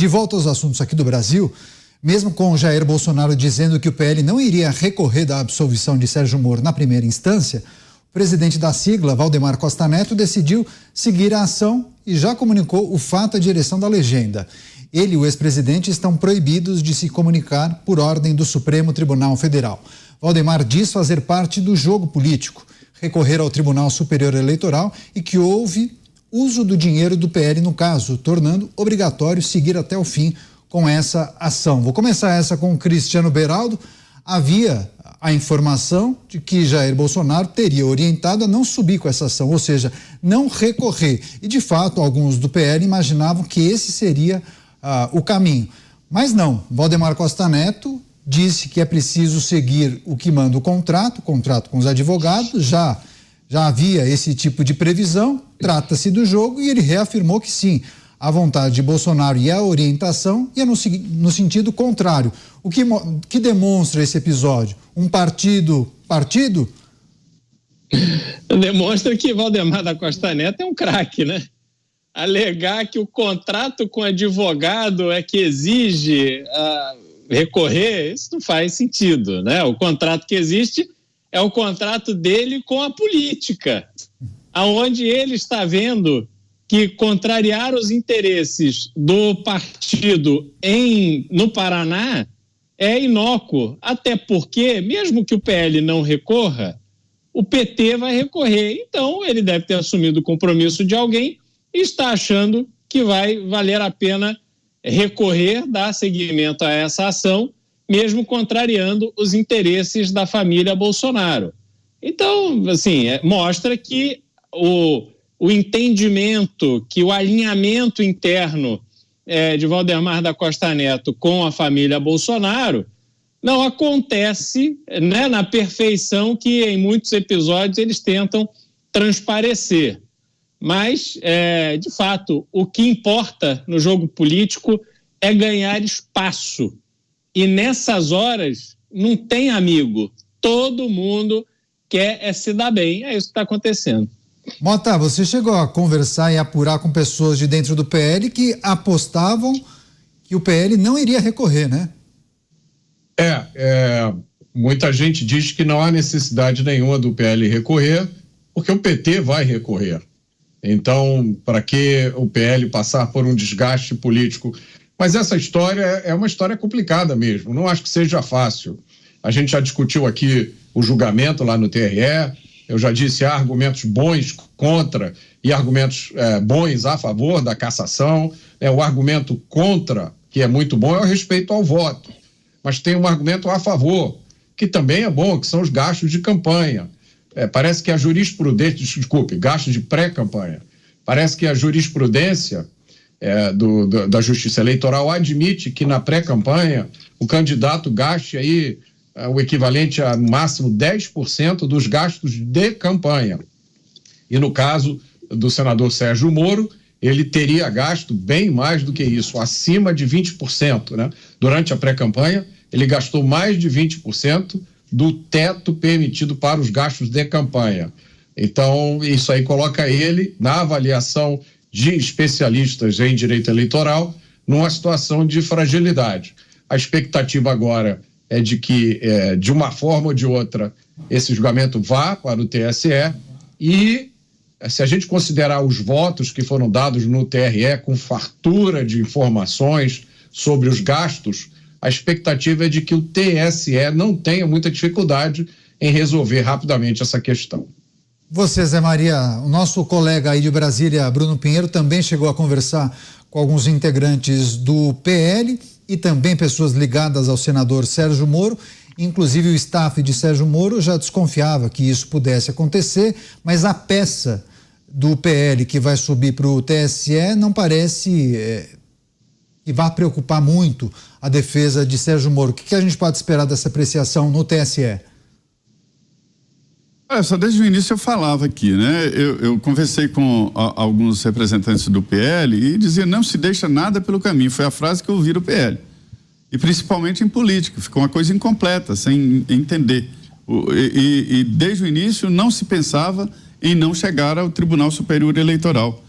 De volta aos assuntos aqui do Brasil, mesmo com Jair Bolsonaro dizendo que o PL não iria recorrer da absolvição de Sérgio Moro na primeira instância, o presidente da sigla, Valdemar Costa Neto, decidiu seguir a ação e já comunicou o fato à direção da legenda. Ele e o ex-presidente estão proibidos de se comunicar por ordem do Supremo Tribunal Federal. Valdemar diz fazer parte do jogo político, recorrer ao Tribunal Superior Eleitoral e que houve uso do dinheiro do PL no caso, tornando obrigatório seguir até o fim com essa ação. Vou começar essa com o Cristiano Beraldo. Havia a informação de que Jair Bolsonaro teria orientado a não subir com essa ação, ou seja, não recorrer. E, de fato, alguns do PL imaginavam que esse seria o caminho. Mas não, Valdemar Costa Neto disse que é preciso seguir o que manda o contrato com os advogados, já havia esse tipo de previsão, trata-se do jogo e ele reafirmou que sim, a vontade de Bolsonaro e a orientação ia no sentido contrário. O que demonstra esse episódio? Um partido? Demonstra que Valdemar da Costa Neto é um craque, né? Alegar que o contrato com advogado é que exige recorrer, isso não faz sentido, né? O contrato que existe é o contrato dele com a política, aonde ele está vendo que contrariar os interesses do partido no Paraná é inócuo, até porque, mesmo que o PL não recorra, o PT vai recorrer. Então, ele deve ter assumido o compromisso de alguém e está achando que vai valer a pena recorrer, dar seguimento a essa ação, mesmo contrariando os interesses da família Bolsonaro. Então, assim, mostra que o entendimento, que o alinhamento interno de Valdemar da Costa Neto com a família Bolsonaro não acontece, né, na perfeição que em muitos episódios eles tentam transparecer. Mas, de fato, o que importa no jogo político é ganhar espaço. E nessas horas não tem amigo, todo mundo quer se dar bem, é isso que está acontecendo. Mota, você chegou a conversar e apurar com pessoas de dentro do PL que apostavam que o PL não iria recorrer, né? Muita gente diz que não há necessidade nenhuma do PL recorrer, porque o PT vai recorrer. Então, para que o PL passar por um desgaste político? Mas essa história é uma história complicada mesmo, não acho que seja fácil. A gente já discutiu aqui o julgamento lá no TRE, eu já disse, há argumentos bons contra e argumentos bons a favor da cassação. O argumento contra, que é muito bom, é o respeito ao voto. Mas tem um argumento a favor, que também é bom, que são os gastos de campanha. Parece que a jurisprudência, gastos de pré-campanha, parece que a jurisprudência da Justiça Eleitoral admite que na pré-campanha o candidato gaste aí o equivalente a no máximo 10% dos gastos de campanha. E no caso do senador Sérgio Moro, ele teria gasto bem mais do que isso, acima de 20%, né? Durante a pré-campanha, ele gastou mais de 20% do teto permitido para os gastos de campanha. Então, isso aí coloca ele, na avaliação de especialistas em direito eleitoral, numa situação de fragilidade. A expectativa agora é de que, de uma forma ou de outra, esse julgamento vá para o TSE e, se a gente considerar os votos que foram dados no TRE com fartura de informações sobre os gastos, a expectativa é de que o TSE não tenha muita dificuldade em resolver rapidamente essa questão. Você, Zé Maria, o nosso colega aí de Brasília, Bruno Pinheiro, também chegou a conversar com alguns integrantes do PL e também pessoas ligadas ao senador Sérgio Moro. Inclusive o staff de Sérgio Moro já desconfiava que isso pudesse acontecer, mas a peça do PL que vai subir para o TSE não parece que vá preocupar muito a defesa de Sérgio Moro. O que a gente pode esperar dessa apreciação no TSE? Só desde o início eu falava aqui, né? Eu conversei com alguns representantes do PL e dizia, não se deixa nada pelo caminho. Foi a frase que eu ouvi do PL. E principalmente em política, ficou uma coisa incompleta, sem entender. E desde o início não se pensava em não chegar ao Tribunal Superior Eleitoral.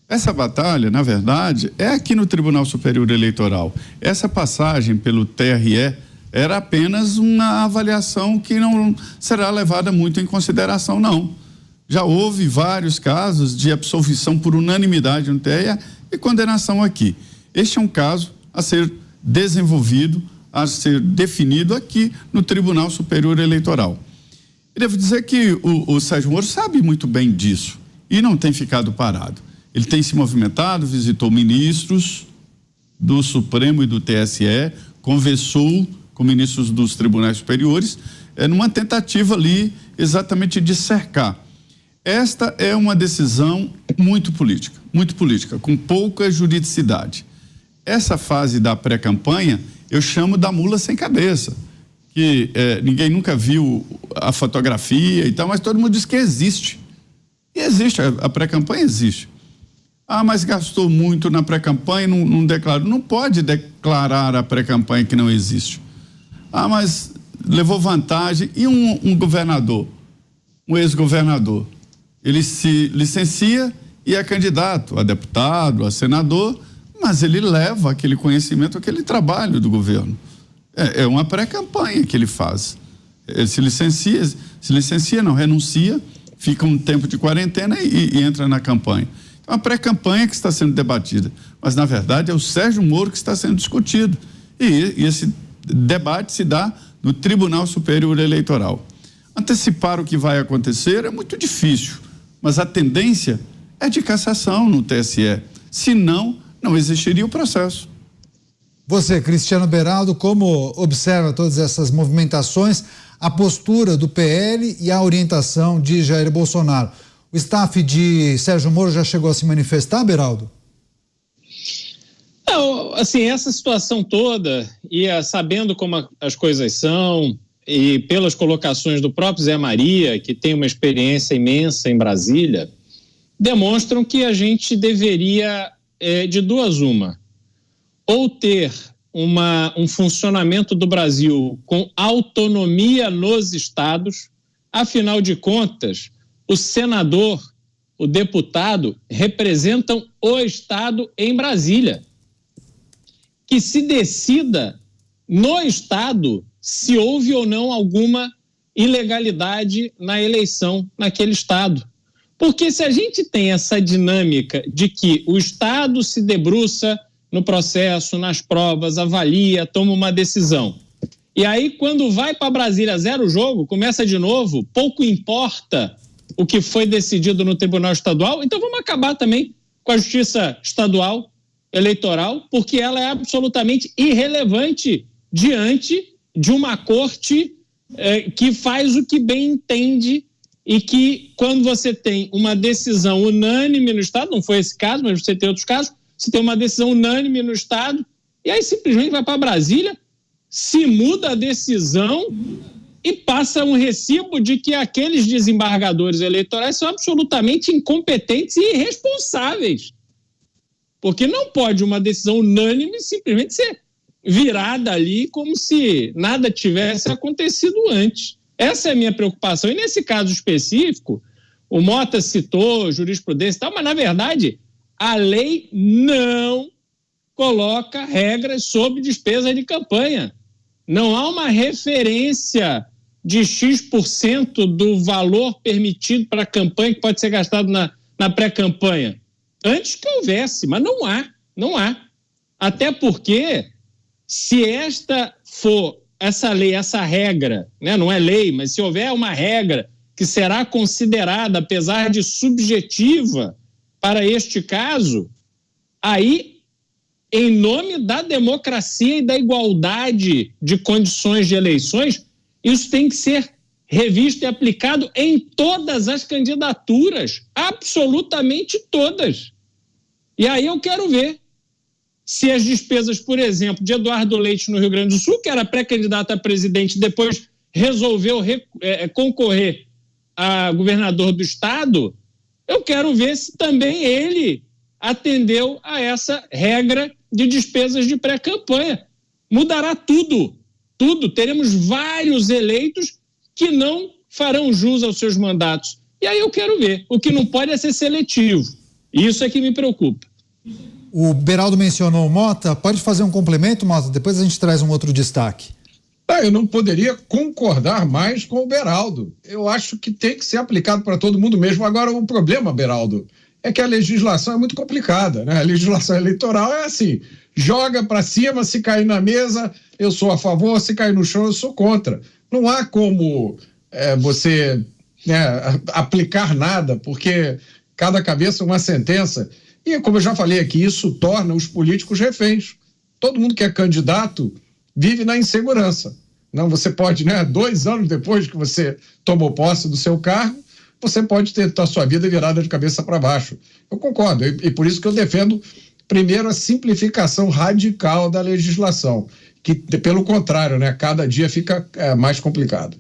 Essa batalha, na verdade, é aqui no Tribunal Superior Eleitoral. Essa passagem pelo TRE era apenas uma avaliação que não será levada muito em consideração, não. Já houve vários casos de absolvição por unanimidade no TRE e condenação aqui. Este é um caso a ser desenvolvido, a ser definido aqui no Tribunal Superior Eleitoral. E devo dizer que o Sérgio Moro sabe muito bem disso e não tem ficado parado. Ele tem se movimentado, visitou ministros do Supremo e do TSE, conversou com ministros dos tribunais superiores, numa tentativa ali exatamente de cercar. Esta é uma decisão muito política, com pouca juridicidade. Essa fase da pré-campanha eu chamo da mula sem cabeça, que ninguém nunca viu a fotografia e tal, mas todo mundo diz que existe. E existe, a pré-campanha existe. Ah, mas gastou muito na pré-campanha, não declarou. Não pode declarar a pré-campanha que não existe. Ah, mas levou vantagem. E um governador, um ex-governador, ele se licencia e é candidato a deputado, a senador, mas ele leva aquele conhecimento, aquele trabalho do governo. É uma pré-campanha que ele faz. Ele se licencia, não renuncia, fica um tempo de quarentena e entra na campanha. É uma pré-campanha que está sendo debatida, mas na verdade é o Sérgio Moro que está sendo discutido. E esse debate se dá no Tribunal Superior Eleitoral. Antecipar o que vai acontecer é muito difícil, mas a tendência é de cassação no TSE. Senão, não existiria o processo. Você, Cristiano Beraldo, como observa todas essas movimentações, a postura do PL e a orientação de Jair Bolsonaro? O staff de Sérgio Moro já chegou a se manifestar, Beraldo? Não, assim, essa situação toda, e sabendo como as coisas são, e pelas colocações do próprio Zé Maria, que tem uma experiência imensa em Brasília, demonstram que a gente deveria, de duas uma, ou ter um funcionamento do Brasil com autonomia nos estados, afinal de contas, o senador, o deputado representam o estado em Brasília. Que se decida no estado se houve ou não alguma ilegalidade na eleição naquele estado. Porque se a gente tem essa dinâmica de que o estado se debruça no processo, nas provas, avalia, toma uma decisão, e aí quando vai para Brasília zero jogo, começa de novo, pouco importa o que foi decidido no Tribunal Estadual, então vamos acabar também com a Justiça Estadual Eleitoral, porque ela é absolutamente irrelevante diante de uma corte que faz o que bem entende e que, quando você tem uma decisão unânime no Estado, não foi esse caso, mas você tem outros casos, você tem uma decisão unânime no Estado, e aí simplesmente vai para Brasília, se muda a decisão e passa um recibo de que aqueles desembargadores eleitorais são absolutamente incompetentes e irresponsáveis. Porque não pode uma decisão unânime simplesmente ser virada ali como se nada tivesse acontecido antes. Essa é a minha preocupação. E nesse caso específico, o Mota citou jurisprudência e tal, mas na verdade a lei não coloca regras sobre despesa de campanha. Não há uma referência de X% do valor permitido para a campanha que pode ser gastado na pré-campanha. Antes que houvesse, mas não há. Até porque, se esta for essa lei, essa regra, né, não é lei, mas se houver uma regra que será considerada, apesar de subjetiva, para este caso, aí, em nome da democracia e da igualdade de condições de eleições, isso tem que ser revisto e aplicado em todas as candidaturas, absolutamente todas. E aí eu quero ver se as despesas, por exemplo, de Eduardo Leite no Rio Grande do Sul, que era pré-candidato a presidente, depois resolveu concorrer a governador do estado, eu quero ver se também ele atendeu a essa regra de despesas de pré-campanha. Mudará tudo. Teremos vários eleitos que não farão jus aos seus mandatos. E aí eu quero ver. O que não pode é ser seletivo. Isso é que me preocupa. O Beraldo mencionou o Mota. Pode fazer um complemento, Mota? Depois a gente traz um outro destaque. Eu não poderia concordar mais com o Beraldo. Eu acho que tem que ser aplicado para todo mundo mesmo. Agora, o problema, Beraldo, é que a legislação é muito complicada, né? A legislação eleitoral é assim, joga para cima, se cair na mesa, eu sou a favor, se cair no chão, eu sou contra. Não há como você aplicar nada, porque cada cabeça é uma sentença. E, como eu já falei aqui, isso torna os políticos reféns. Todo mundo que é candidato vive na insegurança. Não, você pode, 2 anos depois que você tomou posse do seu cargo, você pode ter a sua vida virada de cabeça para baixo. Eu concordo, e por isso que eu defendo, primeiro, a simplificação radical da legislação, que, pelo contrário, cada dia fica mais complicado.